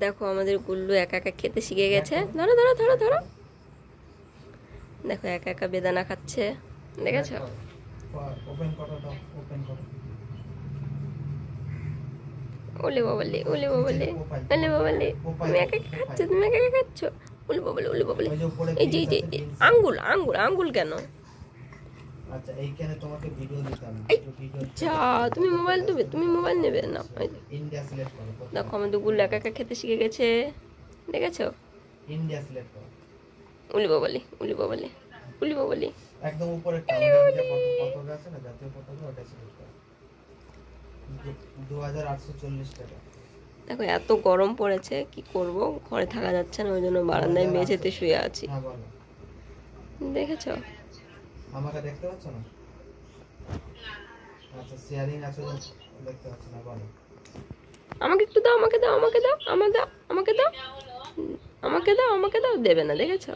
দেখো আমাদের গুল্লু একা একা খেতে শিখে গেছে। ধরো ধরো ধরো ধরো, দেখো একা একা বেদানা খাচ্ছে, দেখেছো? ওপেন করো, দাও ওপেন করো। ওলে বাবালে, ওলে বাবালে, ওলে বাবালে, তুমি একা একা খাচ্ছ, তুমি একা একা খাচ্ছ, ওলে বাবালে, ওলে বাবালে। এই যে এই যে আঙ্গুল আঙ্গুল আঙ্গুল কেন? আচ্ছা এইখানে তোমাকে ভিডিও দিতাম, ভিডিও যা, তুমি মোবাইল দেবে, তুমি মোবাইল নেবে না? ইন্ডিয়া সিলেক্ট করো। দেখো আমাদের গুল্লু একা একা খেতে শিখে গেছে, দেখেছো? ইন্ডিয়া সিলেক্ট করো। উলি বাবালি, উলি বাবালি, উলি বাবালি। একদম উপরে আমাদের যে পতাকা আছে না, জাতীয় পতাকা, ওটা সিলেক্ট করো। 2840 টাকা। দেখো এত গরম পড়েছে, কি করব, ঘরে থাকা যাচ্ছে না, ওই জন্য বারান্দায় মেঝেতে শুয়ে আছি। হ্যাঁ বলো। দেখেছো? আমাকে দেখতে পাচ্ছ না? আচ্ছা শেয়ারিং আছে, দেখতে পাচ্ছ না? বলো। আমাকে একটু দাও, আমাকে দাও, আমাকে দাও, আমাকে দাও, আমাকে দাও, আমাকে দাও, আমাকে দাও, দেবে না, দেখেছো?